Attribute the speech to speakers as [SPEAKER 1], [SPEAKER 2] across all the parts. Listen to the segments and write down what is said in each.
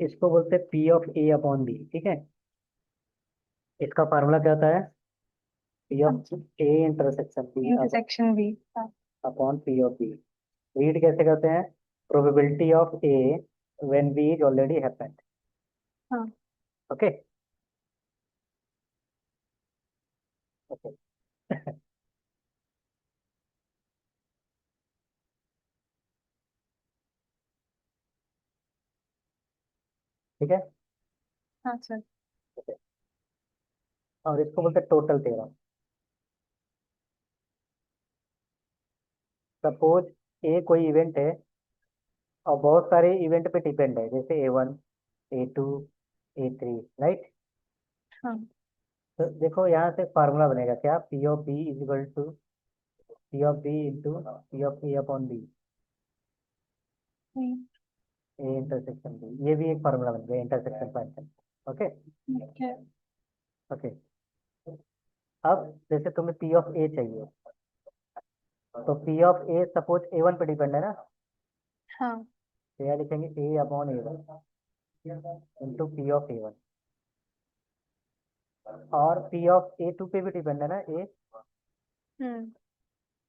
[SPEAKER 1] इसको बोलते हैं P of A upon B, ठीक है। इसका फार्मूला क्या होता है? पी ऑफ
[SPEAKER 2] अच्छा,
[SPEAKER 1] ए इंटरसेक्शन बी
[SPEAKER 2] इंटरसेक्शन भी। हाँ।
[SPEAKER 1] Upon P of B. Read कैसे करते हैं? Probability of A when B is already happened.
[SPEAKER 2] हाँ।
[SPEAKER 1] ओके। ओके। ठीक है।
[SPEAKER 2] हाँ सर।
[SPEAKER 1] Okay. और इसको बोलते हैं टोटल थ्योरम। सपोज ए कोई इवेंट है और बहुत सारे इवेंट पे डिपेंड है, जैसे A1, A2, A3, राइट।
[SPEAKER 2] हाँ।
[SPEAKER 1] तो देखो यहाँ से फार्मूला बनेगा क्या? P of B is equal to P of B into P of A upon B,
[SPEAKER 2] hmm,
[SPEAKER 1] A intersection B. ये भी एक फार्मूला बन गया इंटरसेक्शन फंक्शन। ओके।
[SPEAKER 2] ठीक है।
[SPEAKER 1] ओके। अब जैसे तुम्हें पी ऑफ ए चाहिए, तो P of A suppose A1 पे डिपेंड है ना,
[SPEAKER 2] हाँ।
[SPEAKER 1] तो यहाँ लिखेंगे A upon A1 into P of A1। और पी ऑफ A2 पे भी डिपेंड है ना ए,
[SPEAKER 2] हम्म।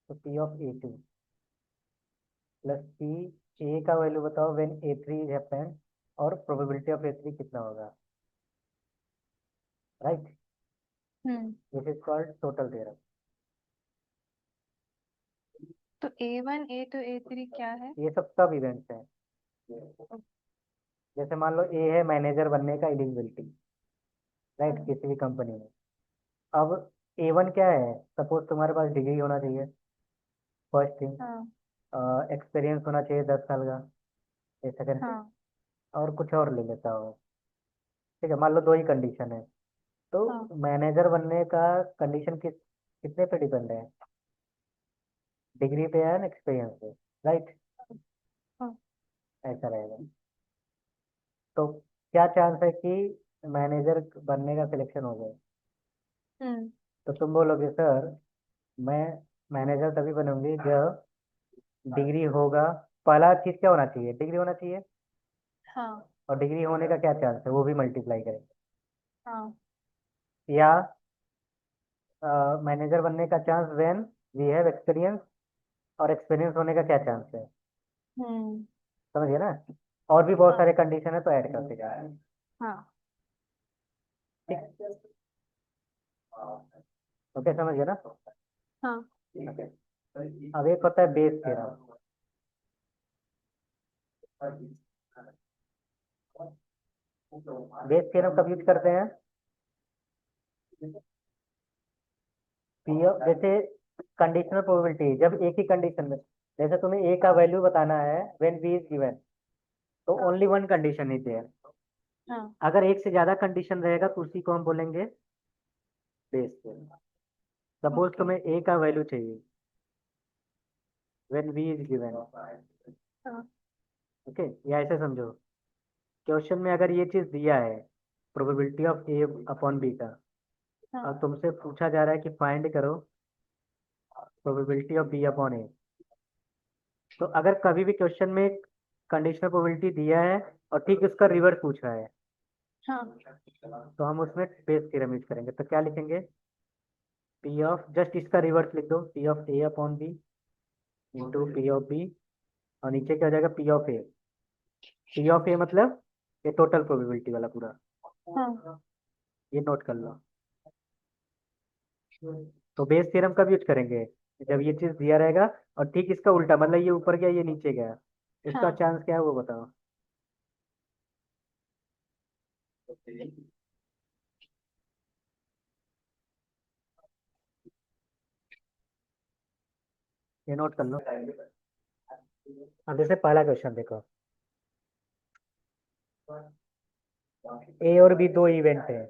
[SPEAKER 1] तो P of A2 plus P, A का वैल्यू बताओ व्हेन A3 इज हैपेंड, और प्रोबेबिलिटी ऑफ A3 कितना होगा, राइट।
[SPEAKER 2] हम्म।
[SPEAKER 1] This is called total theorem.
[SPEAKER 2] तो A1 A2 A3 क्या है?
[SPEAKER 1] ये सब इवेंट्स हैं। जैसे मान लो ए है मैनेजर बनने का एलिजिबिलिटी, राइट,
[SPEAKER 2] हाँ।
[SPEAKER 1] किसी भी कंपनी में। अब A1 क्या है? सपोज तुम्हारे पास डिग्री होना चाहिए, फर्स्ट थिंग।
[SPEAKER 2] हाँ।
[SPEAKER 1] एक्सपीरियंस होना चाहिए 10 साल का, ये सेकंड थिंग।
[SPEAKER 2] हाँ।
[SPEAKER 1] और कुछ और ले लेता हो, ठीक है। मान लो दो ही कंडीशन है, तो
[SPEAKER 2] हाँ।
[SPEAKER 1] मैनेजर बनने का कंडीशन कितने पे डिपेंड है? डिग्री पे है ना, एक्सपीरियंस पे, राइट।
[SPEAKER 2] हाँ।
[SPEAKER 1] ऐसा रहेगा। तो क्या चांस है कि मैनेजर बनने का सिलेक्शन हो जाए?
[SPEAKER 2] हम्म।
[SPEAKER 1] तो तुम बोलोगे सर, मैं मैनेजर तभी बनूंगी जब डिग्री होगा। पहला चीज क्या होना चाहिए? डिग्री होना चाहिए।
[SPEAKER 2] हाँ।
[SPEAKER 1] और डिग्री होने का क्या चांस है, वो भी मल्टीप्लाई करेंगे।
[SPEAKER 2] हाँ।
[SPEAKER 1] या मैनेजर बनने का chance when we have experience, और एक्सपीरियंस होने का क्या चांस है?
[SPEAKER 2] हम्म।
[SPEAKER 1] समझिए ना। और भी बहुत
[SPEAKER 2] हाँ।
[SPEAKER 1] सारे कंडीशन है, तो ऐड करते जाए।
[SPEAKER 2] हाँ।
[SPEAKER 1] ठीक। ओके, समझिए ना।
[SPEAKER 2] हाँ।
[SPEAKER 1] ओके। अब एक होता है बेस थ्योरम। बेस थ्योरम कब यूज करते हैं? जैसे कंडीशनल प्रोबेबिलिटी, जब एक ही कंडीशन में, जैसे तुम्हें ए का वैल्यू बताना है व्हेन बी इज गिवन, तो
[SPEAKER 2] हाँ।
[SPEAKER 1] Only one condition is there.
[SPEAKER 2] हाँ।
[SPEAKER 1] अगर एक से ज्यादा कंडीशन रहेगा तो उसी को हम बोलेंगे बेस थ्योरम। Suppose
[SPEAKER 2] okay.
[SPEAKER 1] तुम्हें ए का वैल्यू चाहिए व्हेन बी इज गिवन।
[SPEAKER 2] हाँ।
[SPEAKER 1] ओके, या ऐसे समझो, क्वेश्चन में अगर ये चीज दिया है, probability of A upon B का,
[SPEAKER 2] हाँ।
[SPEAKER 1] और तुमसे पूछा जा रहा है कि फाइंड करो प्रोबेबिलिटी ऑफ बी अपॉन ए, तो अगर कभी भी क्वेश्चन में कंडीशनल प्रोबेबिलिटी दिया है और ठीक उसका रिवर्स पूछ रहा है,
[SPEAKER 2] हाँ।
[SPEAKER 1] तो हम उसमें बेस थ्योरम यूज करेंगे। तो क्या लिखेंगे? पी ऑफ, जस्ट इसका रिवर्स लिख दो, P of A upon B into P of B, और नीचे क्या हो जाएगा? P of A. P of A मतलब ये टोटल प्रोबेबिलिटी वाला पूरा,
[SPEAKER 2] हाँ।
[SPEAKER 1] ये नोट कर लो। तो बेस थ्योरम कब यूज करेंगे? जब ये चीज दिया रहेगा और ठीक इसका उल्टा, मतलब ये ऊपर गया ये नीचे गया, इसका
[SPEAKER 2] हाँ।
[SPEAKER 1] चांस क्या है वो बताओ। ये नोट कर लो। अब जैसे पहला क्वेश्चन देखो, ए और बी दो इवेंट है।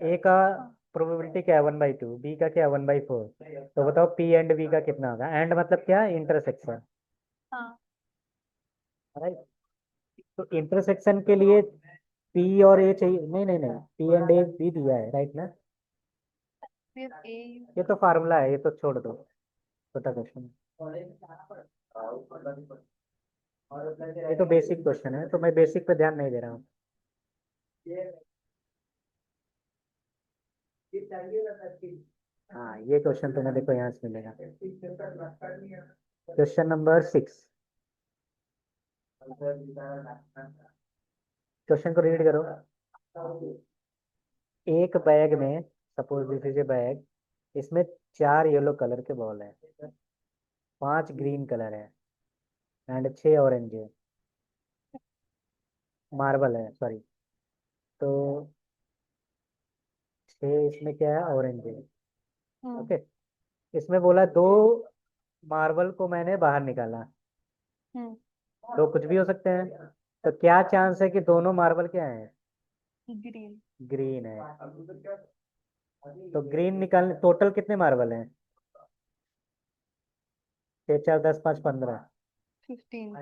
[SPEAKER 1] ए का
[SPEAKER 2] हाँ।
[SPEAKER 1] प्रोबेबिलिटी क्या है? 1/2। बी का क्या है? 1/4। तो बताओ पी एंड बी का कितना होगा? एंड मतलब क्या? इंटरसेक्शन,
[SPEAKER 2] हाँ।
[SPEAKER 1] राइट। तो इंटरसेक्शन के लिए पी और ए चाहिए। नहीं नहीं नहीं, पी एंड ए भी दिया है, राइट ना।
[SPEAKER 2] फिर A।
[SPEAKER 1] ये तो फार्मूला है, ये तो छोड़ दो, छोटा क्वेश्चन। ये तो बेसिक क्वेश्चन है, तो मैं बेसिक पे ध्यान नहीं दे रहा हूँ। हाँ, ये क्वेश्चन तुम्हें देखो यहाँ से मिलेगा। क्वेश्चन नंबर 6, क्वेश्चन को रीड करो। एक बैग में, suppose this is a bag, इसमें 4 येलो कलर के बॉल है, 5 ग्रीन कलर है एंड 6 ऑरेंज है, मार्बल है सॉरी। तो 6 इसमें क्या है, ऑरेंज है। ओके, इसमें बोला 2 मार्बल को मैंने बाहर निकाला,
[SPEAKER 2] हम्म,
[SPEAKER 1] तो कुछ भी हो सकते हैं। तो क्या चांस है कि दोनों मार्बल क्या है,
[SPEAKER 2] ग्रीन।
[SPEAKER 1] ग्रीन है। तो ग्रीन निकालने, टोटल कितने मार्बल हैं? 6 4 10 5 15।
[SPEAKER 2] 15।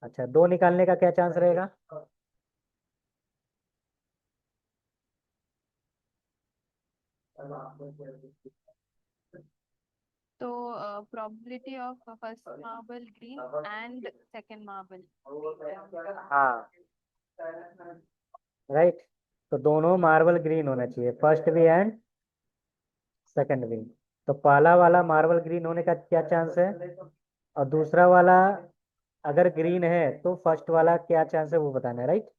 [SPEAKER 1] अच्छा, 2 निकालने का क्या चांस रहेगा?
[SPEAKER 2] तो probability of first marble green and second marble.
[SPEAKER 1] हाँ, राइट। तो दोनों मार्बल ग्रीन होना चाहिए, फर्स्ट भी एंड सेकंड भी। तो पहला वाला मार्बल ग्रीन होने का क्या चांस है, और दूसरा वाला अगर ग्रीन है तो फर्स्ट वाला क्या चांस है वो बताना है, राइट।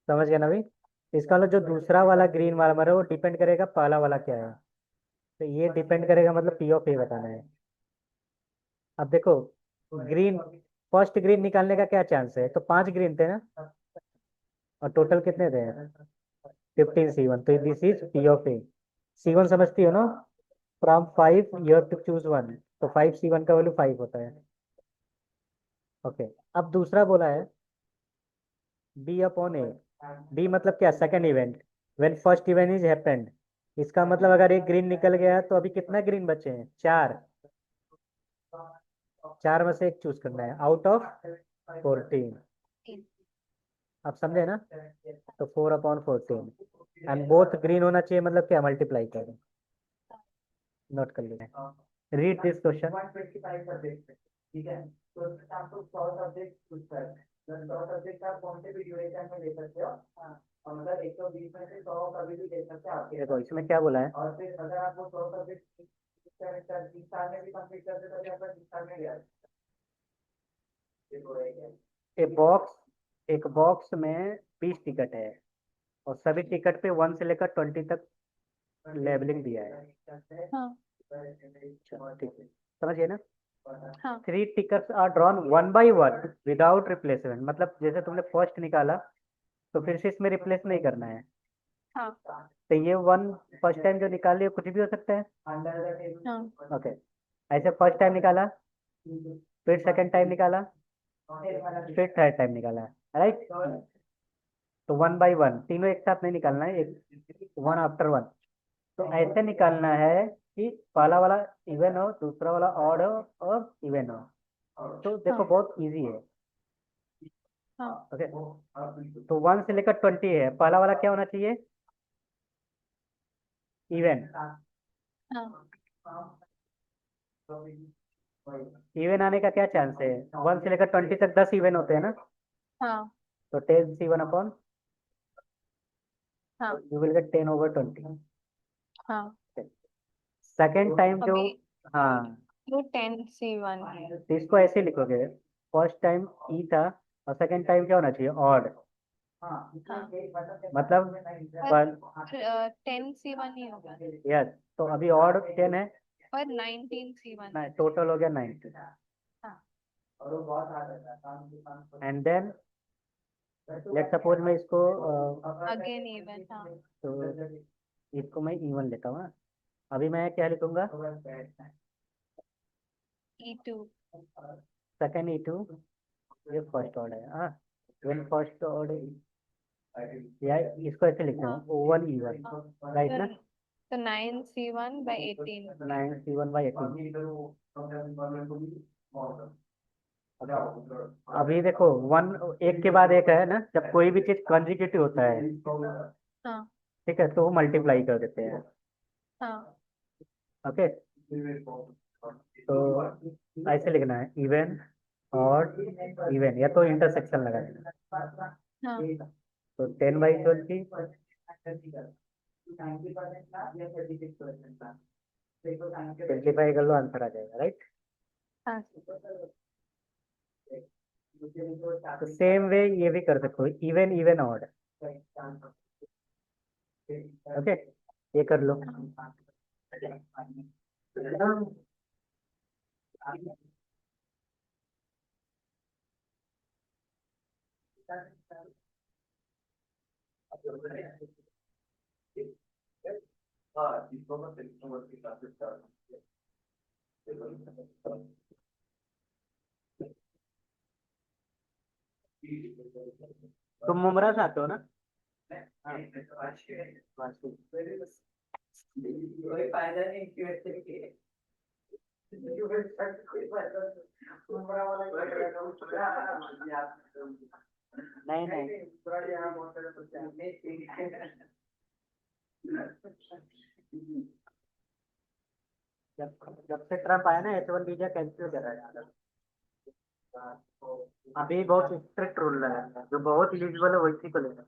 [SPEAKER 1] समझ गया ना भाई? इसका मतलब जो दूसरा वाला ग्रीन वाला मारे वो डिपेंड करेगा पहला वाला क्या है। तो ये डिपेंड करेगा, मतलब पी ऑफ ए बताना है। अब देखो, ग्रीन, फर्स्ट ग्रीन निकालने का क्या चांस है, तो 5 ग्रीन थे ना, और टोटल कितने थे? 15 C1। तो this is P of A. C1 समझती हो ना, from 5 you have to choose one. तो 5 C1 का वैल्यू 5 होता है। ओके, अब दूसरा बोला है बी अपॉन ए। बी मतलब क्या, second event, when first event is happened. इसका मतलब अगर एक ग्रीन निकल गया तो अभी कितना ग्रीन बचे हैं, 4। 4 में से एक चूज करना है आउट ऑफ 14। आप समझे ना? तो 4/14 एंड बोथ ग्रीन होना चाहिए, मतलब क्या, मल्टीप्लाई करें। नोट कर लेना, रीड दिस क्वेश्चन। ठीक है, तो इसमें आपको 100 सब्जेक्ट पूछता है, 100 सब्जेक्ट आप कौन से भी ड्यूरेशन में ले सकते हो। और मतलब 120 में से 100 कभी भी ले सकते हो आप। देखो इसमें क्या बोला है, और फिर अगर आपको 100 सब्जेक्ट 30 साल में भी कंप्लीट कर देते तो आपका 30 साल में गया। एक बॉक्स, एक बॉक्स में 20 टिकट है, और सभी टिकट पे 1 से लेकर 20 तक लेबलिंग दिया है।
[SPEAKER 2] हाँ
[SPEAKER 1] चलो, ठीक है, समझिए ना।
[SPEAKER 2] हाँ
[SPEAKER 1] 3 tickets are drawn 1 by 1 without replacement. मतलब जैसे तुमने फर्स्ट निकाला तो फिर से इसमें रिप्लेस नहीं करना है।
[SPEAKER 2] हाँ
[SPEAKER 1] तो ये 1 फर्स्ट टाइम जो निकाले कुछ भी हो सकता है।
[SPEAKER 2] हाँ
[SPEAKER 1] ओके, ऐसे फर्स्ट टाइम निकाला, फिर सेकंड टाइम निकाला, फिर थर्ड टाइम निकाला, राइट। तो 1 by 1 तीनों एक साथ नहीं निकालना है, एक 1 आफ्टर 1। तो ऐसे निकालना है कि पहला वाला इवन हो, दूसरा वाला ऑड हो, और इवन हो। तो देखो
[SPEAKER 2] हाँ
[SPEAKER 1] बहुत इजी है।
[SPEAKER 2] हाँ
[SPEAKER 1] ओके, तो 1 से लेकर 20 है, पहला वाला क्या होना चाहिए, इवन।
[SPEAKER 2] हाँ
[SPEAKER 1] इवन आने का क्या चांस है, 1 से लेकर 20 तक 10 इवन होते हैं ना।
[SPEAKER 2] हाँ
[SPEAKER 1] तो 10 C1
[SPEAKER 2] हाँ
[SPEAKER 1] यू विल गेट 10/20।
[SPEAKER 2] हाँ
[SPEAKER 1] सेकेंड टाइम जो,
[SPEAKER 2] अभी
[SPEAKER 1] हाँ,
[SPEAKER 2] वो 10C1।
[SPEAKER 1] तो इसको ऐसे लिखोगे, फर्स्ट टाइम ई था और सेकेंड टाइम क्या होना चाहिए, ऑड।
[SPEAKER 2] हाँ
[SPEAKER 1] मतलब
[SPEAKER 2] पर 10C1 ही होगा,
[SPEAKER 1] यस, तो अभी ऑड 10 है,
[SPEAKER 2] पर 19C1।
[SPEAKER 1] टोटल हो गया 90।
[SPEAKER 2] हाँ
[SPEAKER 1] एंड देन लेट सपोज मैं इसको
[SPEAKER 2] अगेन इवन। हाँ
[SPEAKER 1] तो इसको मैं इवन लेता हूँ। अभी मैं क्या लिखूंगा,
[SPEAKER 2] E2।
[SPEAKER 1] सेकेंड ई टू, ये फर्स्ट ऑर्ड है। हाँ, when फर्स्ट ऑर्ड, या इसको ऐसे लिखते
[SPEAKER 2] हाँ
[SPEAKER 1] हैं ओवन इवन, राइट ना।
[SPEAKER 2] तो 9C1/18।
[SPEAKER 1] 9C1/18। अभी देखो, वन एक के बाद एक है ना, जब कोई भी चीज कंजिक्यूटिव होता है,
[SPEAKER 2] हाँ
[SPEAKER 1] ठीक है, तो वो मल्टीप्लाई कर देते हैं।
[SPEAKER 2] हाँ
[SPEAKER 1] ओके, तो ऐसे लिखना है इवन और इवन, या तो इंटरसेक्शन लगा देना।
[SPEAKER 2] हाँ
[SPEAKER 1] तो 10/20 सिंप्लीफाई कर लो, आंसर आ जाएगा, राइट।
[SPEAKER 2] हाँ
[SPEAKER 1] तो सेम वे ये भी कर सकते हो, इवन इवन ऑड। ओके, ये कर लो। तुम मुमरा से आते हो ना? कोई फायदा नहीं। नहीं नहीं, जब जब से ट्रम्प आया ना, H1 वीजा कैंसिल कर रहा है। अभी बहुत स्ट्रिक्ट रूल लगा है, जो बहुत इलिजिबल है वैसी को लेना।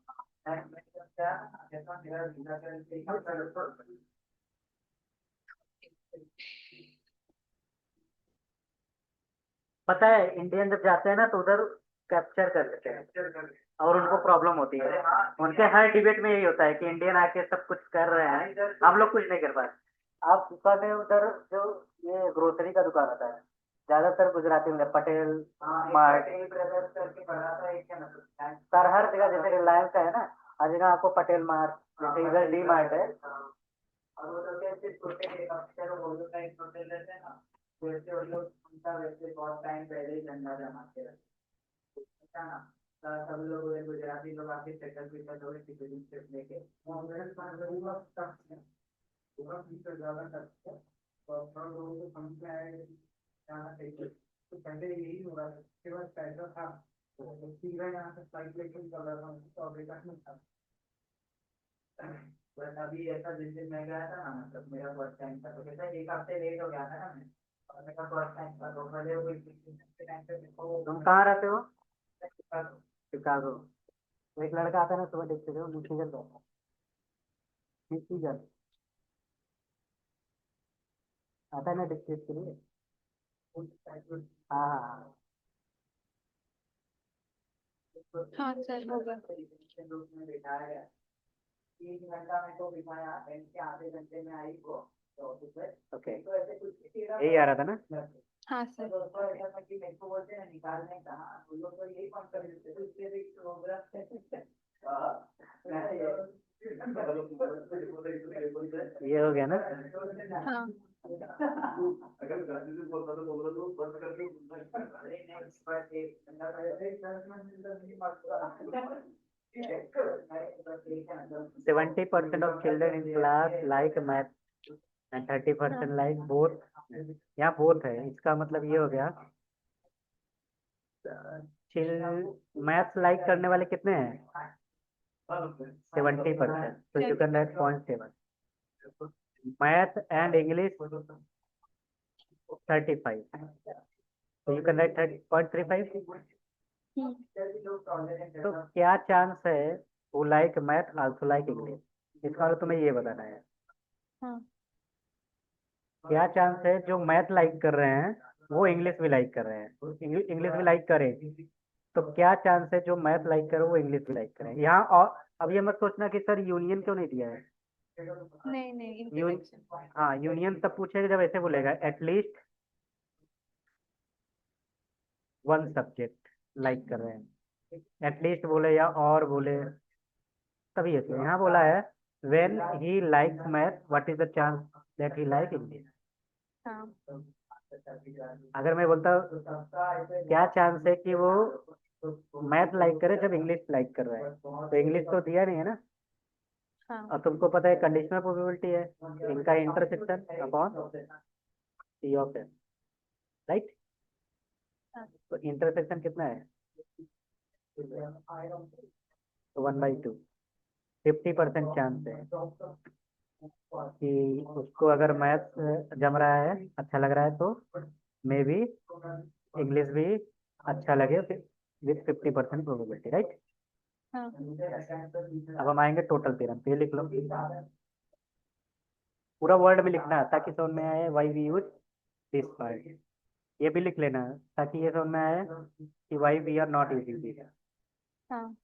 [SPEAKER 1] पता है, इंडियन जब जाते हैं ना तो उधर कैप्चर कर लेते हैं और उनको प्रॉब्लम होती है। उनके हर डिबेट में यही होता है कि इंडियन आके सब कुछ कर रहे हैं, हम लोग कुछ नहीं कर पाए। आप दुकान में उधर जो ये ग्रोसरी का दुकान होता है, ज्यादातर गुजराती में पटेल मार्ट, सर हर जगह, जैसे रिलायंस का है ना, हर जगह आपको पटेल मार्ट, जैसे इधर डी मार्ट है। और वो लोग कैसे छोटे अक्षर वो लोग का एक होटल रहते हैं ना, वैसे वो लोग उनका वैसे बहुत टाइम पहले ही झंडा जमाते रहते हैं ना। सब लोग गुजराती लोग आके सेटल पीटल हो गए टिकट स्टेप लेके, ज्यादा करते हैं। तो थोड़ा लोगों को समझ में आए जाना चाहिए। तो पहले यही हो रहा था, उसके बाद पैसा था तो सीधा यहाँ से फ्लाइट लेके निकल रहा था, तो अमेरिका में था। बस अभी ऐसा जिस दिन मैं गया था ना, मतलब मेरा फर्स्ट टाइम था, तो कहता है 1 हफ्ते लेट हो गया था ना मैं, और मेरा फर्स्ट टाइम था, तो पहले वो टाइम पे तुम कहाँ रहते हो? शिकागो। तो एक लड़का आता है ना सुबह, देखते हो मिशिगन रहता है, मिशिगन आता है ना डिस्ट्रिक्ट के लिए। हाँ
[SPEAKER 2] हाँ सर होगा।
[SPEAKER 1] 3 घंटा मेरे को बिठाया, आधे घंटे में आई वो। ओके, यही आ रहा था ना?
[SPEAKER 2] हाँ सर।
[SPEAKER 1] तो ऐसा था कि मेरे को बोलते हैं निकालने का, वो लोग तो यही कौन कर देते थे, इसलिए भी प्रोग्राम। ये हो गया ना?
[SPEAKER 2] हाँ
[SPEAKER 1] seventy percent of children in class like math and 30%
[SPEAKER 2] हाँ
[SPEAKER 1] लाइक बोथ। यहाँ बोथ है, इसका मतलब ये हो गया, चिल मैथ लाइक करने वाले कितने हैं? 70%, तो you can write 0.7। Math and English 35, तो यू कैन राइट 30.35।
[SPEAKER 2] हम्म,
[SPEAKER 1] तो क्या चांस है वो like math also like English? इसका मतलब तुम्हें ये बताना है,
[SPEAKER 2] हाँ
[SPEAKER 1] क्या चांस है जो मैथ लाइक कर रहे हैं वो इंग्लिश भी लाइक कर रहे हैं, इंग्लिश भी लाइक करें। तो क्या चांस है जो मैथ लाइक करे वो इंग्लिश भी लाइक करें यहाँ? और अब ये मत सोचना कि सर यूनियन क्यों नहीं दिया है।
[SPEAKER 2] नहीं नहीं
[SPEAKER 1] यून
[SPEAKER 2] इंटरसेक्शन।
[SPEAKER 1] हाँ, यूनियन तब पूछेगा जब ऐसे बोलेगा एटलीस्ट वन सब्जेक्ट लाइक कर रहे हैं, एटलीस्ट बोले या और बोले, तभी है। तो यहाँ बोला है when he likes math what is the chance that he like English.
[SPEAKER 2] हाँ
[SPEAKER 1] अगर मैं बोलता हूँ क्या चांस है कि वो मैथ लाइक करे जब इंग्लिश लाइक कर रहा है, तो इंग्लिश तो दिया नहीं है ना।
[SPEAKER 2] हाँ
[SPEAKER 1] और तुमको पता है कंडीशनल प्रोबेबिलिटी है, इनका intersection upon C of N, right.
[SPEAKER 2] हाँ
[SPEAKER 1] तो इंटरसेक्शन कितना है? 1/2, 50% चांस है कि उसको अगर मैथ जम रहा है, अच्छा लग रहा है, तो मे बी इंग्लिश भी अच्छा लगे विथ 50% प्रोबेबिलिटी, राइट।
[SPEAKER 2] हाँ
[SPEAKER 1] अब हम आएंगे टोटल थ्योरम, ये लिख लो, पूरा वर्ड में लिखना है ताकि समझ में आए why we use this part. ये भी लिख लेना है ताकि ये समझ में आए कि why we are not using this.
[SPEAKER 2] हाँ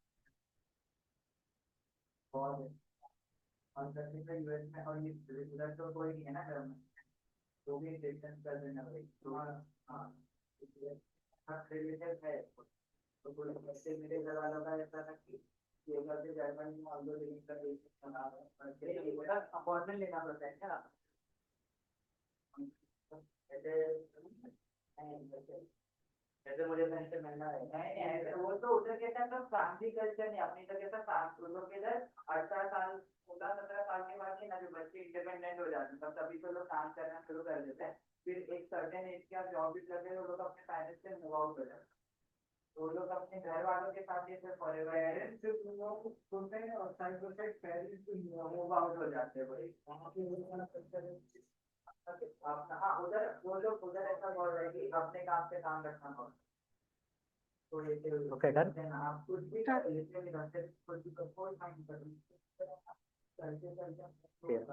[SPEAKER 1] अपॉइंटमेंट लेना पड़ता है क्या? जैसे मुझे पेंशन मिलना है, नहीं ऐसे वो तो उधर के साथ फैमिली कल्चर नहीं, अपनी तरह का उन लोग के इधर 18 साल 16-17 साल के बाद ही ना जो बच्चे इंडिपेंडेंट हो जाते हैं तब तभी तो लोग काम करना शुरू कर देते हैं, फिर एक सर्टेन एज के जॉब भी लगे वो लोग अपने पेरेंट्स से मूव आउट हो जाते हैं, तो वो लोग अपने घर वालों के साथ ये सब पेरेंट्स सुनते हैं और side by side parents move out हो जाते हैं भाई वहाँ पे वो वाला कल्चर हाँ उधर वो लोग उधर ऐसा बोल रहे हैं कि अपने काम से काम रखना होगा। Okay done.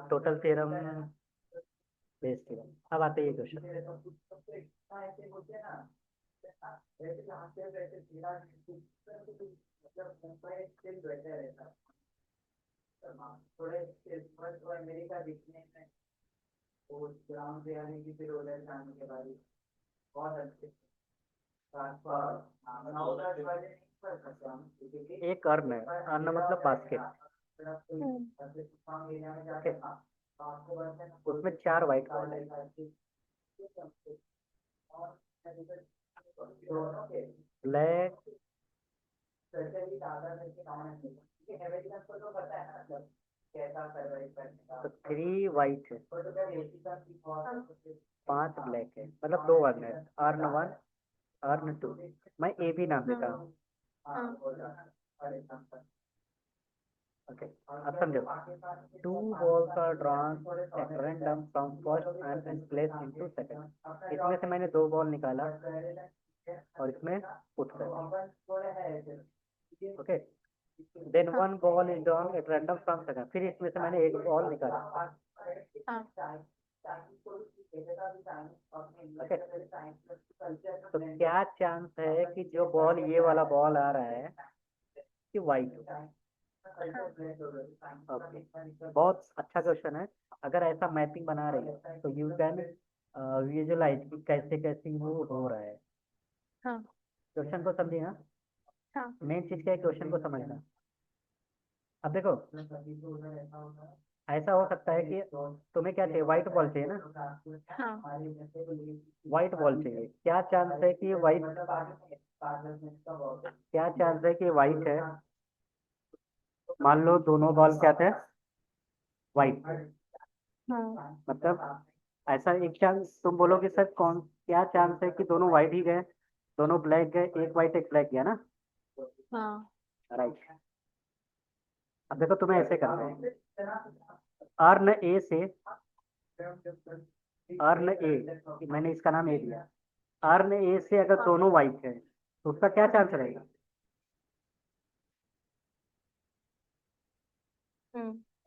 [SPEAKER 1] Total theorem Bayes theorem. अब आते हैं ये क्वेश्चन। अमेरिका दिखने में वो ग्राउंड से आने की फिर उधर जाने के बाद बहुत अच्छे एक अर्न है, अर्न मतलब बास्केट, उसमें 4 व्हाइट बॉल है, ब्लैक तो 3 व्हाइट है, 5 ब्लैक है, मतलब 2 अर्न है, अर्न 1 अर्न 2, मैं ए बी नाम देता हूँ। ओके अब समझो, 2 balls are drawn at random from first and placed into second, इसमें से मैंने 2 बॉल निकाला और इसमें पुट कर, okay then 1 ball is drawn at random from second, फिर इसमें से मैंने एक बॉल निकाला, ओके तो क्या चांस है कि जो बॉल ये वाला बॉल आ रहा है कि वाइट, ओके बहुत अच्छा क्वेश्चन है। अगर ऐसा मैपिंग बना रही है तो यू कैन विजुलाइज कि कैसे कैसे वो हो रहा है।
[SPEAKER 2] हाँ
[SPEAKER 1] क्वेश्चन को समझिए ना,
[SPEAKER 2] हाँ
[SPEAKER 1] मेन चीज क्या है क्वेश्चन को समझना। अब देखो ऐसा हो सकता है कि तुम्हें क्या चाहिए, व्हाइट बॉल चाहिए ना,
[SPEAKER 2] हाँ
[SPEAKER 1] व्हाइट बॉल चाहिए, क्या चांस है कि व्हाइट, क्या चांस है कि व्हाइट है, मान लो दोनों बॉल क्या थे व्हाइट,
[SPEAKER 2] हाँ
[SPEAKER 1] मतलब ऐसा एक चांस तुम बोलोगे सर कौन, क्या चांस है कि दोनों व्हाइट ही गए, दोनों ब्लैक गए, एक व्हाइट एक ब्लैक गया ना,
[SPEAKER 2] हाँ
[SPEAKER 1] राइट। अब देखो तुम्हें ऐसे करना है, अर्न ए से, अर्न ए, मैंने इसका नाम ए दिया, अर्न ए से अगर दोनों व्हाइट है तो उसका क्या चांस रहेगा,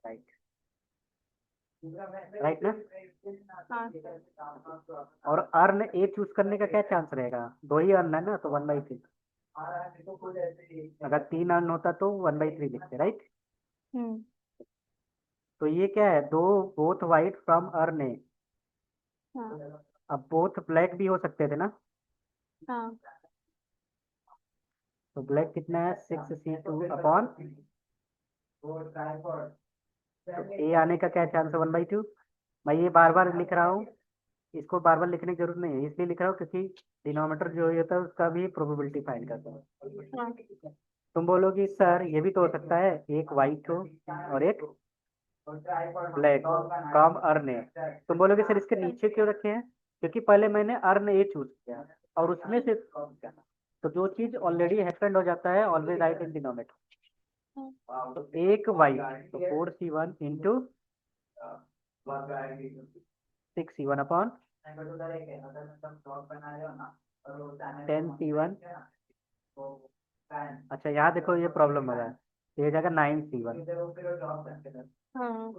[SPEAKER 1] राइट, राइट ना।
[SPEAKER 2] हाँ
[SPEAKER 1] और अर्न ए चूज करने का क्या चांस रहेगा, 2 ही अर्न है ना तो 1/3, अगर 3 अर्न होता तो 1/3 लिखते, राइट। तो ये क्या है, दो बोथ वाइट फ्रॉम अर्न ए,
[SPEAKER 2] हाँ
[SPEAKER 1] अब बोथ ब्लैक भी हो सकते थे ना,
[SPEAKER 2] हाँ
[SPEAKER 1] तो ब्लैक कितना है 6c2 अपॉन, तो ए आने का क्या चांस है 1/2। मैं ये बार बार लिख रहा हूँ, इसको बार बार लिखने की जरूरत नहीं है, इसलिए लिख रहा हूँ क्योंकि डिनोमिनेटर जो होता है उसका भी प्रोबेबिलिटी फाइंड करता है। तुम बोलोगे सर ये भी तो हो सकता है, एक वाइट हो और एक ब्लैक फ्रॉम अर्न ए, तुम बोलोगे सर इसके नीचे क्यों रखे हैं, क्योंकि पहले मैंने अर्न ए चूज किया और उसमें से, तो जो चीज ऑलरेडी हैपेंड हो जाता है ऑलवेज राइट इन डिनोमिनेटर, तो एक वाइट तो 4c1 into 6c1 upon, 10C1। अच्छा यहाँ देखो ये प्रॉब्लम हो रहा है, तो ये जाएगा 9C1,
[SPEAKER 2] हाँ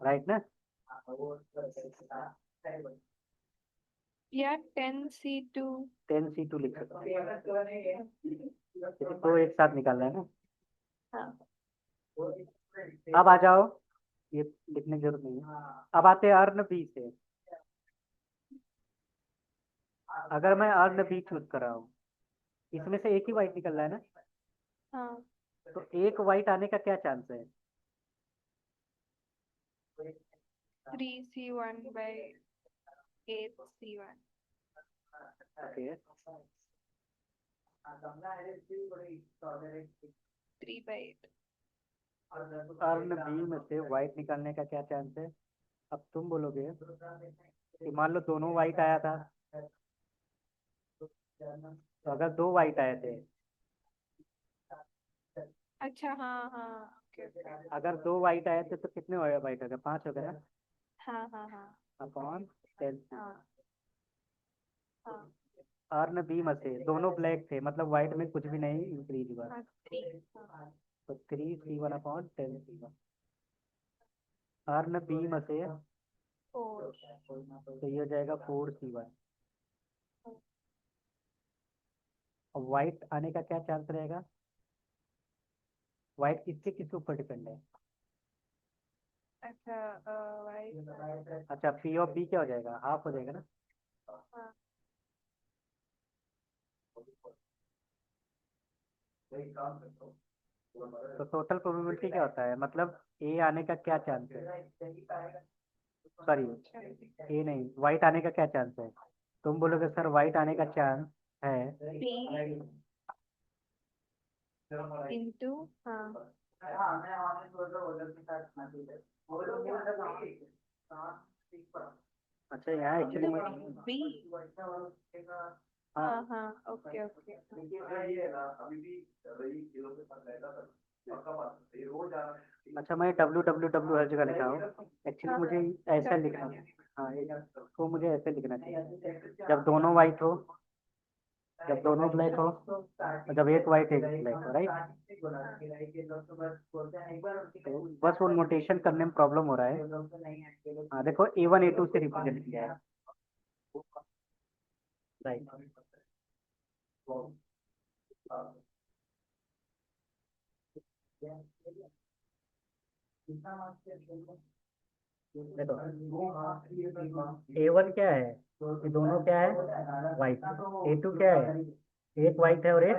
[SPEAKER 1] राइट ना?
[SPEAKER 2] या 10C2।
[SPEAKER 1] 10C2 लिख सकते हैं, तो एक साथ निकालना है ना।
[SPEAKER 2] हाँ
[SPEAKER 1] अब आ जाओ, ये लिखने की जरूरत नहीं है। अब आते हैं अर्न बी से। अगर मैं अर्न बी चूज कर रहा हूँ, इसमें से एक ही वाइट निकल रहा है ना,
[SPEAKER 2] हाँ
[SPEAKER 1] तो एक वाइट आने का क्या चांस है?
[SPEAKER 2] 3C1 by 8C1।
[SPEAKER 1] Okay,
[SPEAKER 2] 3/8।
[SPEAKER 1] Earn B में से वाइट निकालने का क्या चांस है? अब तुम बोलोगे कि मान लो दोनों वाइट आया था, तो अगर दो वाइट आए थे,
[SPEAKER 2] अच्छा हाँ हाँ ओके ओके।
[SPEAKER 1] अगर दो वाइट आए थे तो कितने वाइट हो गए? 5 हो गए ना,
[SPEAKER 2] हाँ हाँ हाँ
[SPEAKER 1] अपॉन 10।
[SPEAKER 2] हाँ हाँ
[SPEAKER 1] अर्न बी में से दोनों ब्लैक थे, मतलब वाइट में कुछ भी नहीं इंक्रीज हुआ,
[SPEAKER 2] हाँ 3। हाँ
[SPEAKER 1] तो 3C1 upon 10C1। Earn B में से
[SPEAKER 2] 4।
[SPEAKER 1] तो ये हो जाएगा 4C1। और वाइट आने का क्या चांस रहेगा? वाइट किसके किसके ऊपर डिपेंड है?
[SPEAKER 2] अच्छा वाइट।
[SPEAKER 1] अच्छा, पी ऑफ बी क्या हो जाएगा? हाफ हो जाएगा ना।
[SPEAKER 2] हाँ
[SPEAKER 1] तो टोटल प्रोबेबिलिटी क्या होता है, मतलब ए आने का क्या चांस है? सॉरी, ए नहीं, वाइट आने का क्या चांस है? तुम बोलोगे सर वाइट आने का चांस है
[SPEAKER 2] P इंटू हाँ
[SPEAKER 1] अच्छा यहाँ एक्चुअली
[SPEAKER 2] इंटू
[SPEAKER 1] मैं,
[SPEAKER 2] बी।
[SPEAKER 1] हाँ
[SPEAKER 2] हाँ हाँ ओके ओके।
[SPEAKER 1] अच्छा मैं WWW हर जगह लिखा हूँ, एक्चुअली
[SPEAKER 2] हाँ
[SPEAKER 1] मुझे ऐसा
[SPEAKER 2] W।
[SPEAKER 1] लिखना, हाँ तो मुझे ऐसे लिखना चाहिए, जब दोनों वाइट हो, जब दोनों ब्लैक हो, और जब एक वाइट एक ब्लैक हो, राइट? तो बस वो नोटेशन करने में प्रॉब्लम हो रहा है। हाँ देखो A1 A2 से रिप्रेजेंट किया है, राइट। देखो A1 क्या है, ये दोनों क्या है? वाइट। A2 क्या है? एक वाइट है और एक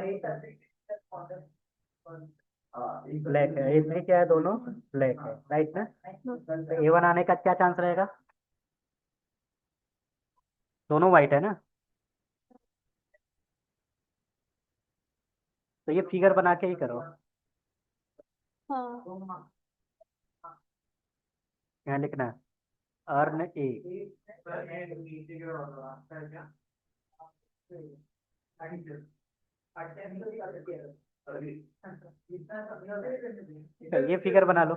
[SPEAKER 1] ब्लैक है। A3 क्या है? दोनों ब्लैक है, राइट ना? तो A1 आने का क्या चांस रहेगा? दोनों वाइट है ना, तो ये फिगर बना के ही करो।
[SPEAKER 2] हाँ
[SPEAKER 1] यहाँ लिखना है अर्न ए, ये फिगर बना लो।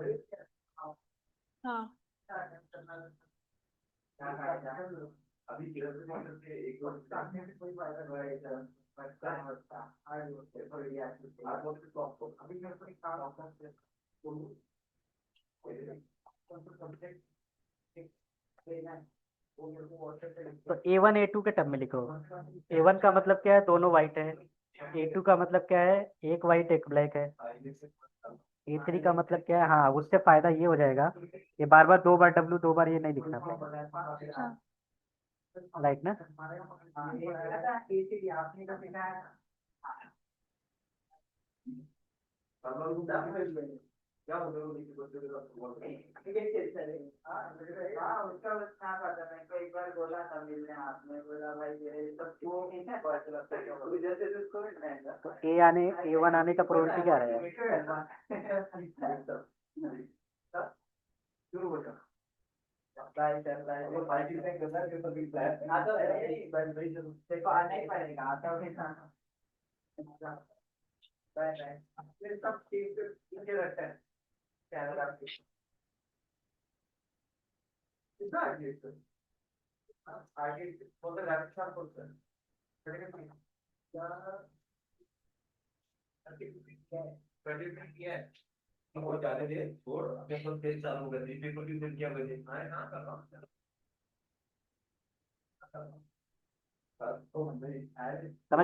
[SPEAKER 2] हाँ
[SPEAKER 1] तो A1 A2 के टर्म में लिखो। A1 का मतलब क्या है? दोनों वाइट है। A2 का मतलब क्या है? एक वाइट एक ब्लैक है। A3 का मतलब क्या है? हाँ, उससे फायदा ये हो जाएगा, ये बार बार 2 बार W 2 बार ये नहीं लिखना पड़ेगा,
[SPEAKER 2] हाँ
[SPEAKER 1] राइट ना? तो A1 आने का प्रोबेबिलिटी क्या रहेगा? समझ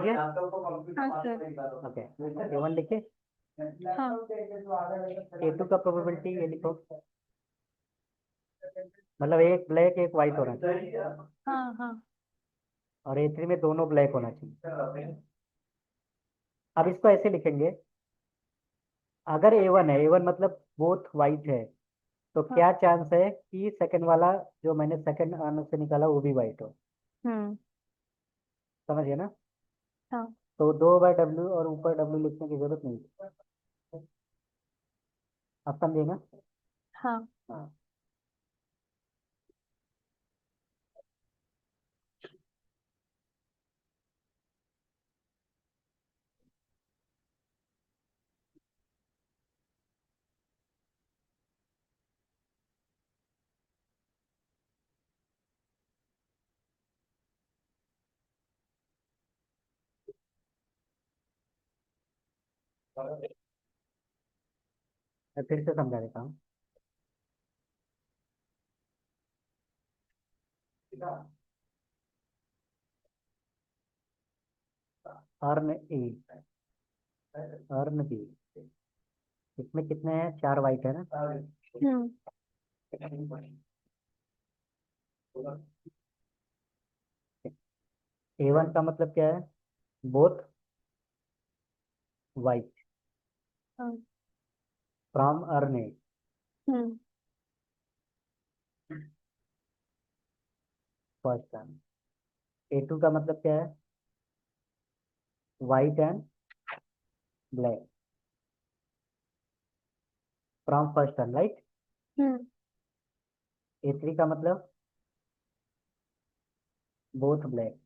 [SPEAKER 1] गए?
[SPEAKER 2] हाँ सर।
[SPEAKER 1] ओके, A1 लिखे,
[SPEAKER 2] हाँ
[SPEAKER 1] A2 का प्रोबेबिलिटी ये लिखो, मतलब एक ब्लैक एक वाइट होना चाहिए,
[SPEAKER 2] हाँ हाँ।
[SPEAKER 1] और A3 में दोनों ब्लैक होना चाहिए। अब इसको ऐसे लिखेंगे, अगर A1 है, A1 मतलब बोथ वाइट है, तो
[SPEAKER 2] हाँ।
[SPEAKER 1] क्या चांस है कि सेकंड वाला जो मैंने सेकंड आंसर से निकाला वो भी वाइट हो।
[SPEAKER 2] हम्म।
[SPEAKER 1] समझ गए ना?
[SPEAKER 2] हाँ
[SPEAKER 1] तो 2/W और ऊपर W लिखने की जरूरत नहीं। आप समझे ना?
[SPEAKER 2] हाँ।
[SPEAKER 1] हाँ। मैं फिर से समझा देता हूँ। अर्न ए, अर्न बी, इसमें कितने हैं? 4 वाइट है ना?
[SPEAKER 2] हम्म।
[SPEAKER 1] A1 का मतलब क्या है? बोथ वाइट
[SPEAKER 2] हाँ।
[SPEAKER 1] From earn A.
[SPEAKER 2] Hmm.
[SPEAKER 1] First term. A2 का मतलब क्या है? White and black from first term, right?
[SPEAKER 2] Hmm.
[SPEAKER 1] A3 का मतलब बोथ ब्लैक,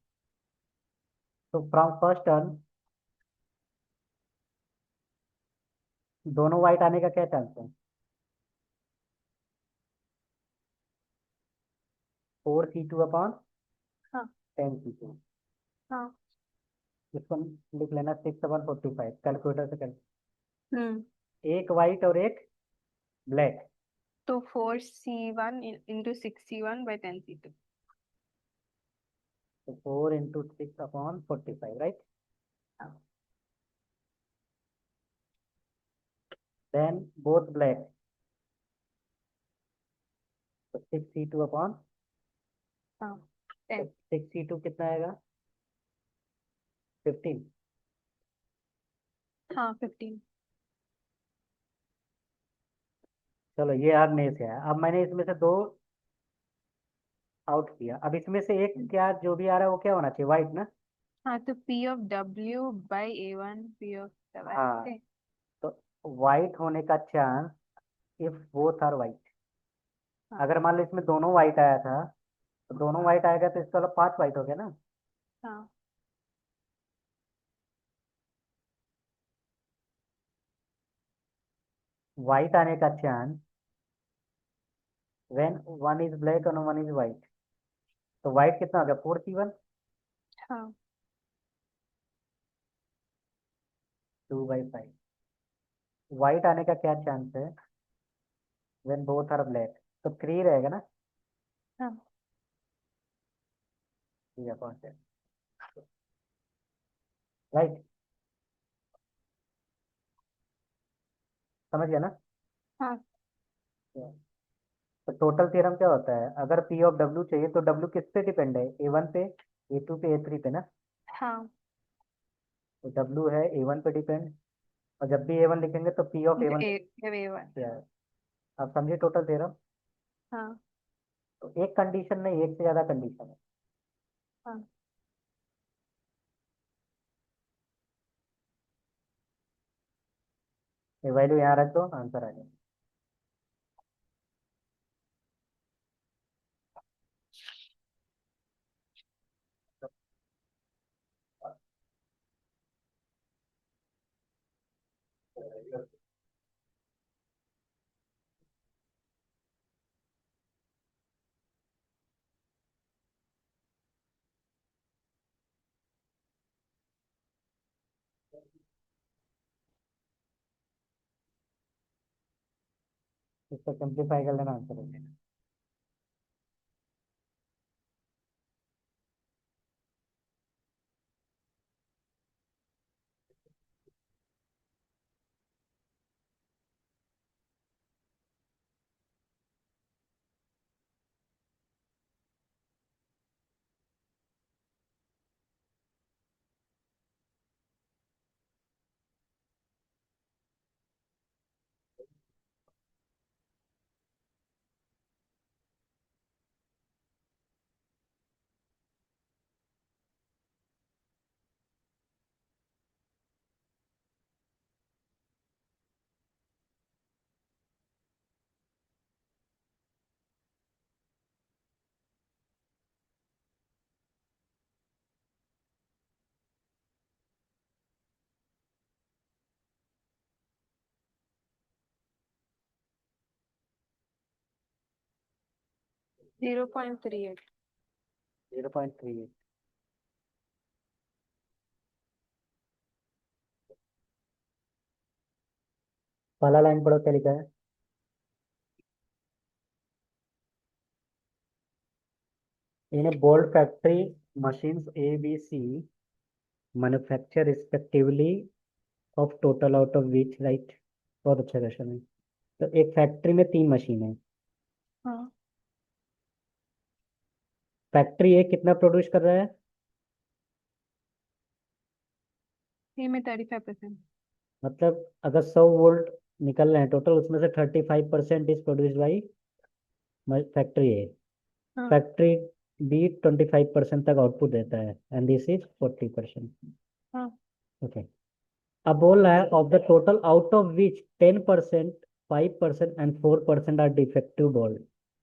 [SPEAKER 1] तो फ्रॉम फर्स्ट टर्म दोनों वाइट आने का क्या चांस है? 4C2 अपॉन
[SPEAKER 2] हाँ
[SPEAKER 1] 10C2।
[SPEAKER 2] हाँ।
[SPEAKER 1] इसको लिख लेना 6/45, कैलकुलेटर से कर।
[SPEAKER 2] हम्म।
[SPEAKER 1] एक वाइट और एक ब्लैक,
[SPEAKER 2] तो 4C1 into 6C1/10C2।
[SPEAKER 1] तो 4 × 6/45, राइट? देन बोथ ब्लैक, तो 6C2 अपॉन
[SPEAKER 2] हाँ 10।
[SPEAKER 1] 6C2 कितना आएगा? 15।
[SPEAKER 2] हाँ 15।
[SPEAKER 1] चलो ये यार नहीं से है। अब मैंने इसमें से दो आउट किया, अब इसमें से एक क्या जो भी आ रहा है वो क्या होना चाहिए? वाइट ना?
[SPEAKER 2] हाँ तो P/W/A1
[SPEAKER 1] हाँ,
[SPEAKER 2] P
[SPEAKER 1] तो वाइट होने का chance if both are white.
[SPEAKER 2] हाँ
[SPEAKER 1] अगर मान लो इसमें दोनों वाइट आया था, तो दोनों वाइट आएगा तो इसका मतलब 5 वाइट हो गया ना?
[SPEAKER 2] हाँ।
[SPEAKER 1] वाइट आने का chance when one is black और वन इज वाइट, तो वाइट कितना हो गया? 4C1,
[SPEAKER 2] हाँ
[SPEAKER 1] 2/5। वाइट आने का क्या चांस है व्हेन बोथ आर ब्लैक? तो 3 रहेगा ना?
[SPEAKER 2] हाँ।
[SPEAKER 1] 3/10, राइट? समझ गया ना?
[SPEAKER 2] हाँ
[SPEAKER 1] तो टोटल थ्योरम क्या होता है? अगर P/W चाहिए तो W किस पे डिपेंड है? A1 पे, A2 पे, A3 पे ना?
[SPEAKER 2] हाँ।
[SPEAKER 1] तो W है A1 पे डिपेंड, और जब भी A1 लिखेंगे तो P/A1
[SPEAKER 2] A1।
[SPEAKER 1] क्या है? आप समझे टोटल थ्योरम?
[SPEAKER 2] हाँ
[SPEAKER 1] तो एक कंडीशन नहीं, एक से ज्यादा कंडीशन है।
[SPEAKER 2] हाँ।
[SPEAKER 1] ये वैल्यू यहाँ रख दो, आंसर आ जाएगा। इसको सिंप्लीफाई कर लेना, आंसर हो जाएगा।
[SPEAKER 2] Zero point three eight
[SPEAKER 1] 0.38। पहला लाइन पढ़ो, क्या लिखा है? In a bold factory, machines A, B, C manufacture respectively of total out of which, right? बहुत अच्छा क्वेश्चन है। तो एक फैक्ट्री में 3 मशीन है।
[SPEAKER 2] हाँ
[SPEAKER 1] फैक्ट्री ए कितना प्रोड्यूस कर रहा है?
[SPEAKER 2] ये में 35%।
[SPEAKER 1] मतलब अगर 100 वोल्ट निकल रहे हैं टोटल, उसमें से 35% इज प्रोड्यूस बाई फैक्ट्री ए।
[SPEAKER 2] हाँ
[SPEAKER 1] फैक्ट्री बी 25% तक आउटपुट देता है, एंड दिस इज 40%।
[SPEAKER 2] हाँ
[SPEAKER 1] ओके। अब बोल रहा है of the total out of which 10%, 5% and 4% are defective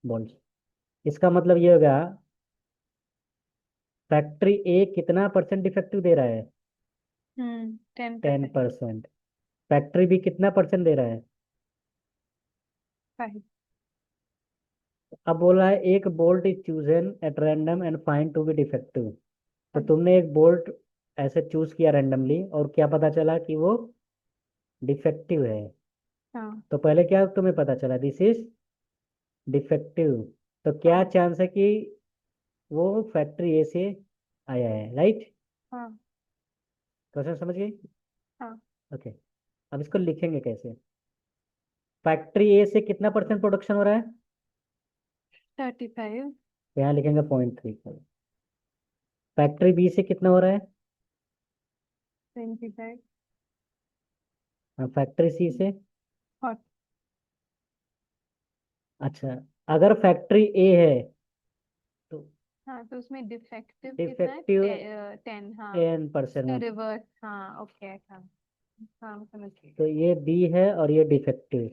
[SPEAKER 1] balls. इसका मतलब ये होगा फैक्ट्री ए कितना परसेंट डिफेक्टिव दे रहा है?
[SPEAKER 2] 10%।
[SPEAKER 1] 10%। फैक्ट्री बी कितना परसेंट दे रहा है?
[SPEAKER 2] 5।
[SPEAKER 1] अब बोल रहा है एक bolt is chosen at random and find to be defective. तो तुमने एक बोल्ट ऐसे चूज किया रैंडमली, और क्या पता चला कि वो डिफेक्टिव है।
[SPEAKER 2] हाँ
[SPEAKER 1] तो पहले क्या तुम्हें पता चला? This is defective. तो क्या
[SPEAKER 2] हाँ
[SPEAKER 1] चांस है कि वो फैक्ट्री ए से आया है, राइट?
[SPEAKER 2] हाँ
[SPEAKER 1] क्वेश्चन समझ गई?
[SPEAKER 2] हाँ।
[SPEAKER 1] ओके। अब इसको लिखेंगे कैसे? फैक्ट्री ए से कितना परसेंट प्रोडक्शन हो रहा है?
[SPEAKER 2] 35।
[SPEAKER 1] तो यहाँ लिखेंगे 0.35। फैक्ट्री बी से कितना हो रहा है?
[SPEAKER 2] 25।
[SPEAKER 1] फैक्ट्री सी से?
[SPEAKER 2] और
[SPEAKER 1] अच्छा, अगर फैक्ट्री ए है तो
[SPEAKER 2] हाँ तो उसमें डिफेक्टिव कितना है?
[SPEAKER 1] डिफेक्टिव
[SPEAKER 2] 10। हाँ
[SPEAKER 1] 10%।
[SPEAKER 2] रिवर्स। हाँ ओके हाँ। हाँ समझ गई।
[SPEAKER 1] तो ये बी है और ये डिफेक्टिव।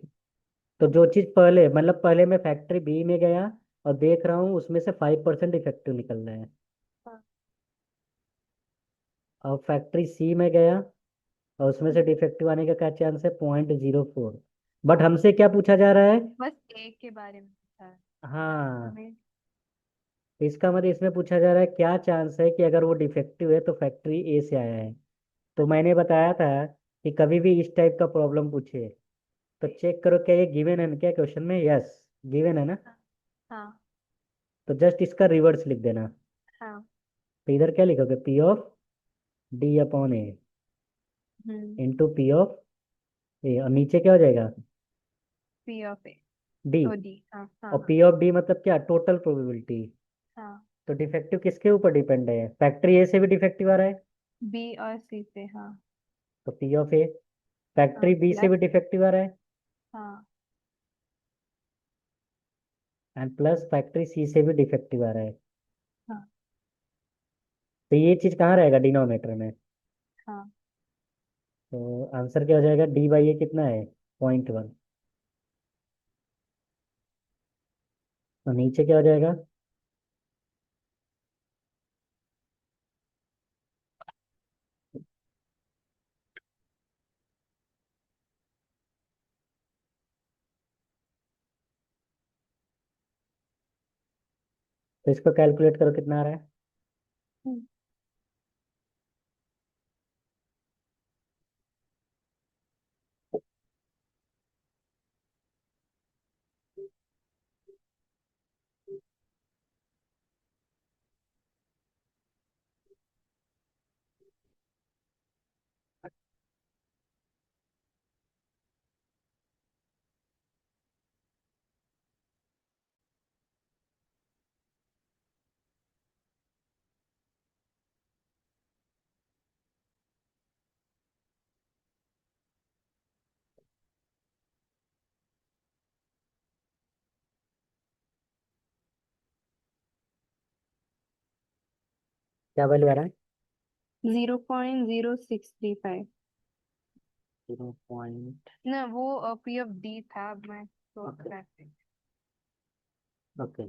[SPEAKER 1] तो जो चीज पहले, मतलब पहले मैं फैक्ट्री बी में गया और देख रहा हूँ उसमें से 5% डिफेक्टिव निकल रहे हैं,
[SPEAKER 2] हाँ
[SPEAKER 1] और फैक्ट्री सी में गया और उसमें से डिफेक्टिव आने का क्या चांस है? 0.04। बट हमसे क्या पूछा जा रहा है?
[SPEAKER 2] बस एक के बारे में पूछा है।
[SPEAKER 1] हाँ,
[SPEAKER 2] हमें
[SPEAKER 1] तो इसका मतलब इसमें पूछा जा रहा है क्या चांस है कि अगर वो डिफेक्टिव है तो फैक्ट्री ए से आया है। तो मैंने बताया था कि कभी भी इस टाइप का प्रॉब्लम पूछे तो चेक करो क्या ये गिवन है क्या क्वेश्चन में? यस, गिवन है ना।
[SPEAKER 2] हाँ हाँ
[SPEAKER 1] तो जस्ट इसका रिवर्स लिख देना।
[SPEAKER 2] हाँ।
[SPEAKER 1] तो इधर क्या लिखोगे? P of D upon A
[SPEAKER 2] hmm.
[SPEAKER 1] Into P of A, और नीचे क्या हो जाएगा?
[SPEAKER 2] P of A.
[SPEAKER 1] D.
[SPEAKER 2] Oh D. हाँ हाँ
[SPEAKER 1] और
[SPEAKER 2] हाँ
[SPEAKER 1] पी ऑफ डी मतलब क्या? Total probability.
[SPEAKER 2] हाँ।
[SPEAKER 1] तो डिफेक्टिव किसके ऊपर डिपेंड है? फैक्ट्री ए से भी डिफेक्टिव आ रहा है,
[SPEAKER 2] बी और सी से। हाँ
[SPEAKER 1] तो पी ऑफ ए।
[SPEAKER 2] हाँ
[SPEAKER 1] फैक्ट्री बी से
[SPEAKER 2] प्लस।
[SPEAKER 1] भी डिफेक्टिव आ रहा है,
[SPEAKER 2] हाँ
[SPEAKER 1] एंड प्लस फैक्ट्री सी से भी डिफेक्टिव आ रहा है।
[SPEAKER 2] हाँ
[SPEAKER 1] तो ये चीज कहाँ रहेगा? डिनोमिनेटर में।
[SPEAKER 2] हाँ।
[SPEAKER 1] तो आंसर क्या हो जाएगा? डी बाई ए कितना है? 0.1। और नीचे क्या हो जाएगा? तो इसको कैलकुलेट करो कितना आ रहा है?
[SPEAKER 2] हम्म,
[SPEAKER 1] क्या वैल्यू आ रहा है?
[SPEAKER 2] 0.0635।
[SPEAKER 1] 0.
[SPEAKER 2] ना वो पी ऑफ डी था, अब मैं तो
[SPEAKER 1] Okay. ओके।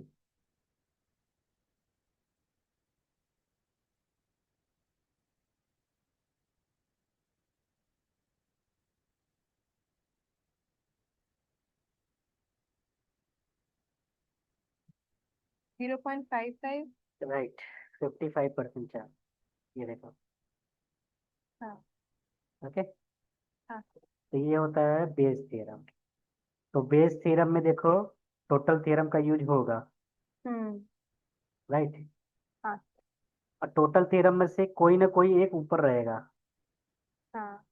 [SPEAKER 2] 0.55।
[SPEAKER 1] राइट। 55% चांस। ये देखो।
[SPEAKER 2] हाँ।
[SPEAKER 1] ओके।
[SPEAKER 2] हाँ।
[SPEAKER 1] तो ये होता है बेस थ्योरम। तो बेस थ्योरम में देखो, टोटल थ्योरम का यूज होगा।
[SPEAKER 2] हम्म।
[SPEAKER 1] राइट।
[SPEAKER 2] हाँ।
[SPEAKER 1] और टोटल थ्योरम में से कोई ना कोई एक ऊपर रहेगा।
[SPEAKER 2] हाँ।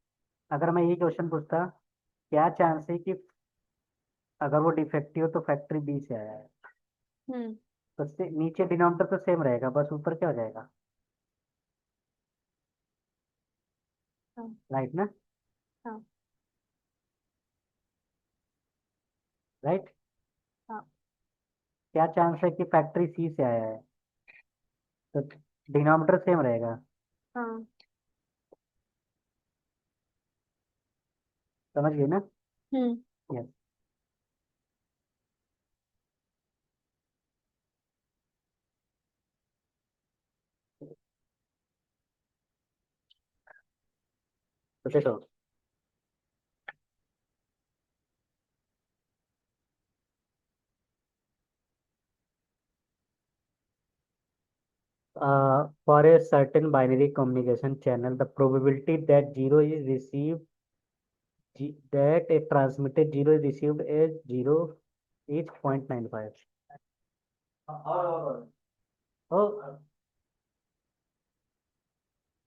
[SPEAKER 1] अगर मैं ये क्वेश्चन पूछता, क्या चांस है कि अगर वो डिफेक्टिव हो तो फैक्ट्री बी से आया है,
[SPEAKER 2] हम्म।
[SPEAKER 1] तो नीचे डिनोमिनेटर तो सेम रहेगा, बस ऊपर क्या हो जाएगा?
[SPEAKER 2] हाँ।
[SPEAKER 1] राइट ना?
[SPEAKER 2] हाँ।
[SPEAKER 1] राइट।
[SPEAKER 2] हाँ।
[SPEAKER 1] क्या चांस है कि फैक्ट्री सी से आया है, तो डिनोमिनेटर सेम रहेगा।
[SPEAKER 2] हाँ।
[SPEAKER 1] समझ गए ना?
[SPEAKER 2] हम्म।
[SPEAKER 1] यस। तो देखो, for a certain binary communication channel, the probability that zero is received, that a transmitted zero is received as zero is 0.95. ओ,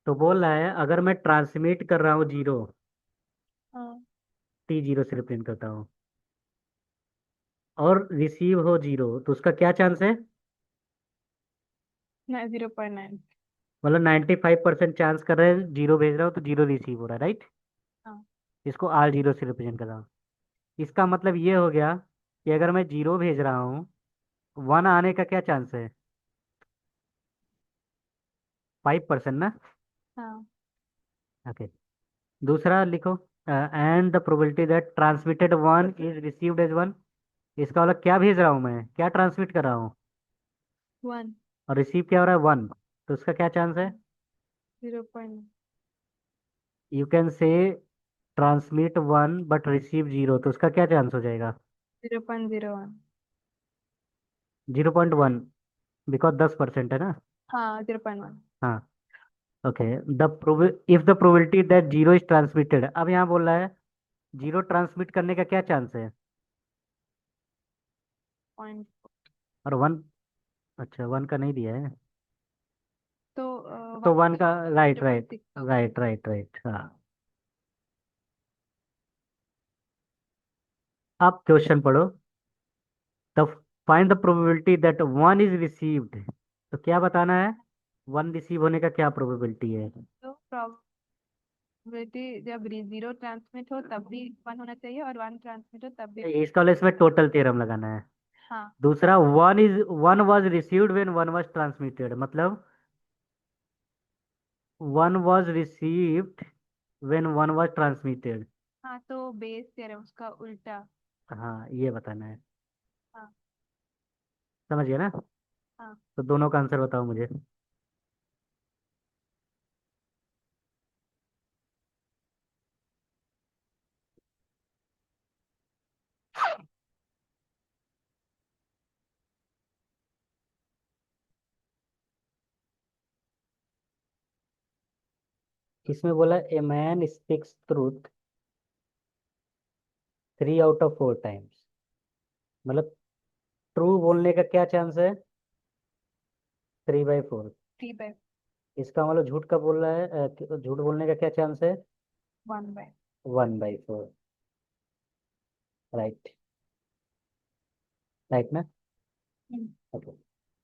[SPEAKER 1] तो बोल रहा है अगर मैं ट्रांसमिट कर रहा हूँ जीरो,
[SPEAKER 2] हाँ।
[SPEAKER 1] टी जीरो से रिप्रेजेंट करता हूँ, और रिसीव हो जीरो, तो उसका क्या चांस है?
[SPEAKER 2] ना 0.9।
[SPEAKER 1] मतलब 95% चांस कर रहे हैं जीरो भेज रहा हूँ तो जीरो रिसीव हो रहा है, राइट?
[SPEAKER 2] हाँ।
[SPEAKER 1] इसको आर जीरो से रिप्रेजेंट कर रहा हूँ। इसका मतलब ये हो गया कि अगर मैं जीरो भेज रहा हूँ, वन आने का क्या चांस है? 5% ना?
[SPEAKER 2] हाँ।
[SPEAKER 1] ओके। दूसरा लिखो, and the probability that transmitted one is received as one. इसका मतलब क्या भेज रहा हूँ मैं, क्या ट्रांसमिट कर रहा हूँ,
[SPEAKER 2] 1।
[SPEAKER 1] और रिसीव क्या हो रहा है? वन। तो उसका क्या चांस है?
[SPEAKER 2] 0.9।
[SPEAKER 1] You can say transmit one but receive zero, तो उसका क्या चांस हो जाएगा?
[SPEAKER 2] 0.01।
[SPEAKER 1] 0.1, बिकॉज 10% है ना?
[SPEAKER 2] हाँ, 0.1।
[SPEAKER 1] हाँ। Okay. If the probability that zero is transmitted, अब यहाँ बोल रहा है जीरो ट्रांसमिट करने का क्या चांस है?
[SPEAKER 2] पॉइंट।
[SPEAKER 1] और वन, अच्छा वन का नहीं दिया है,
[SPEAKER 2] तो
[SPEAKER 1] तो
[SPEAKER 2] 1
[SPEAKER 1] वन का, right
[SPEAKER 2] zero point
[SPEAKER 1] right
[SPEAKER 2] six होगा।
[SPEAKER 1] राइट राइट राइट, हाँ। आप क्वेश्चन पढ़ो। The find the probability that one is received, तो क्या बताना है? वन रिसीव होने का क्या प्रोबेबिलिटी है?
[SPEAKER 2] तो प्रोबेबिलिटी जब जीरो ट्रांसमिट हो तब भी 1 होना चाहिए, और 1 ट्रांसमिट हो तब भी।
[SPEAKER 1] इसका वाला इसमें टोटल थ्योरम लगाना है।
[SPEAKER 2] हाँ।
[SPEAKER 1] दूसरा, one was received when one was transmitted, मतलब one was received when one was transmitted.
[SPEAKER 2] हाँ, तो बेस थ्योरम उसका उल्टा।
[SPEAKER 1] हाँ, ये बताना है।
[SPEAKER 2] हाँ।
[SPEAKER 1] समझ गया ना?
[SPEAKER 2] हाँ।
[SPEAKER 1] तो दोनों का आंसर बताओ मुझे। इसमें बोला a man speaks truth 3 out of 4 times, मतलब ट्रू बोलने का क्या चांस है? 3/4।
[SPEAKER 2] 3/1।
[SPEAKER 1] इसका मतलब झूठ का बोल रहा है, झूठ बोलने का क्या चांस है?
[SPEAKER 2] 1/।
[SPEAKER 1] 1/4। राइट। राइट ना?
[SPEAKER 2] हम्म।
[SPEAKER 1] ओके।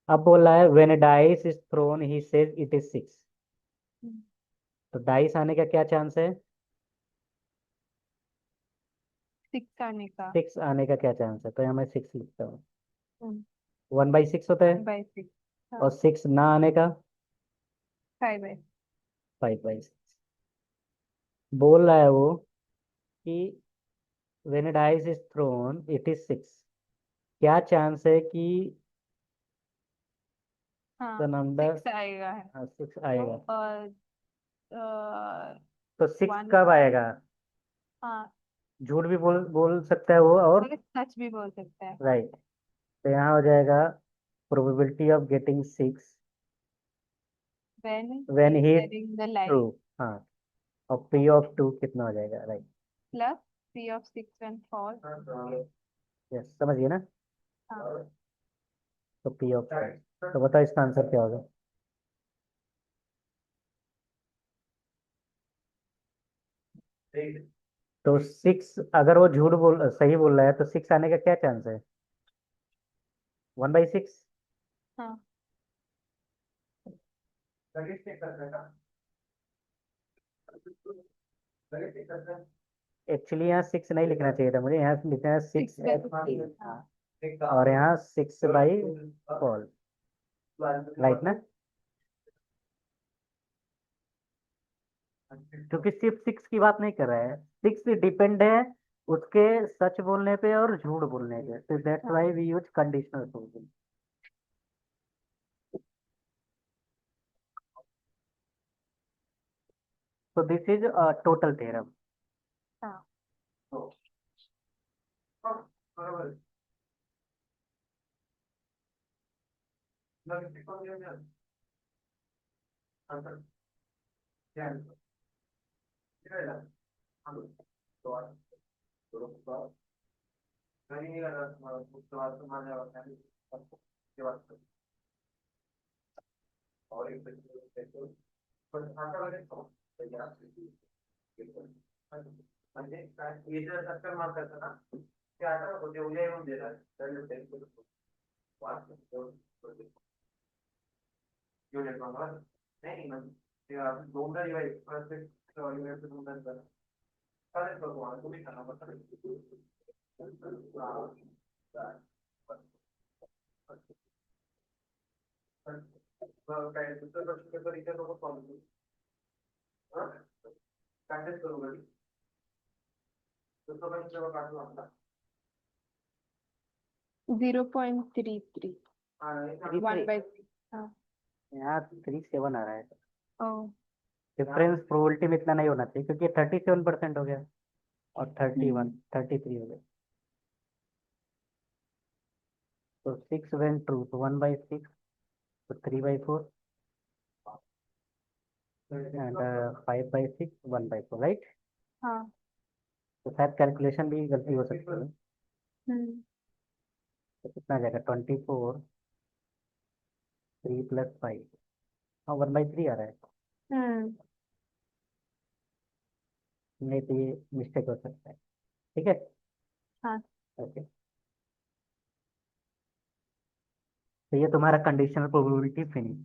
[SPEAKER 1] अब बोल रहा है when dice is throne he says it is 6,
[SPEAKER 2] हम्म।
[SPEAKER 1] तो डाइस आने का क्या चांस है?
[SPEAKER 2] 6 आने का।
[SPEAKER 1] 6 आने का क्या चांस है? तो यहाँ मैं 6 लिखता हूँ।
[SPEAKER 2] हम्म।
[SPEAKER 1] 1/6 होता है।
[SPEAKER 2] 1/6। हाँ।
[SPEAKER 1] और 6 ना आने का?
[SPEAKER 2] 5/6.
[SPEAKER 1] 5/6 बोल रहा है वो कि when a dice is thrown it is 6, क्या चांस है कि
[SPEAKER 2] हाँ
[SPEAKER 1] द नंबर
[SPEAKER 2] 6 आएगा है
[SPEAKER 1] 6 आएगा?
[SPEAKER 2] और
[SPEAKER 1] तो 6
[SPEAKER 2] 1
[SPEAKER 1] कब
[SPEAKER 2] by,
[SPEAKER 1] आएगा?
[SPEAKER 2] हाँ
[SPEAKER 1] झूठ भी बोल बोल सकता है वो, और
[SPEAKER 2] अगर सच भी बोल सकता है.
[SPEAKER 1] राइट। तो यहाँ हो जाएगा probability of getting 6
[SPEAKER 2] when
[SPEAKER 1] when
[SPEAKER 2] he
[SPEAKER 1] he
[SPEAKER 2] is
[SPEAKER 1] is
[SPEAKER 2] telling the
[SPEAKER 1] true.
[SPEAKER 2] lie
[SPEAKER 1] हाँ, और पी ऑफ 2 कितना हो जाएगा? Right,
[SPEAKER 2] plus P of 6 when false.
[SPEAKER 1] Yes समझिए ना।
[SPEAKER 2] हाँ
[SPEAKER 1] तो पी ऑफ 5, तो बताओ इसका आंसर क्या होगा? तो 6, अगर वो झूठ बोल सही बोल रहा है तो 6 आने का क्या चांस है? 1/6।
[SPEAKER 2] हाँ
[SPEAKER 1] एक्चुअली यहाँ 6 नहीं लिखना चाहिए था मुझे, यहाँ लिखना है 6
[SPEAKER 2] 6 by 15. हाँ
[SPEAKER 1] और यहाँ 6/4, राइट ना? क्योंकि सिर्फ 6 की बात नहीं कर रहा है, 6 डिपेंड है उसके सच बोलने पे और झूठ बोलने पे, तो that's why we use conditional proof. So this is a total theorem.
[SPEAKER 2] हाँ जीरो पॉइंट थ्री थ्री 1/3. हाँ
[SPEAKER 1] यहाँ 37 आ रहा है।
[SPEAKER 2] ओ
[SPEAKER 1] डिफरेंस प्रोबेबिलिटी में इतना नहीं होना चाहिए क्योंकि 37% हो गया और 31 33 हो गया। तो 6 वेन ट्रू, तो 1/6, तो 3/4 एंड 5/6, 1/4, राइट।
[SPEAKER 2] हाँ
[SPEAKER 1] तो शायद कैलकुलेशन भी गलती हो सकती है।
[SPEAKER 2] हम्म
[SPEAKER 1] तो कितना आ जाएगा? 24, 3 + 5, हाँ 1/3 आ रहा है।
[SPEAKER 2] हम्म
[SPEAKER 1] नहीं तो ये मिस्टेक हो सकता है, ठीक है।
[SPEAKER 2] हाँ
[SPEAKER 1] ओके, तो ये तुम्हारा कंडीशनल प्रोबेबिलिटी फिनिश।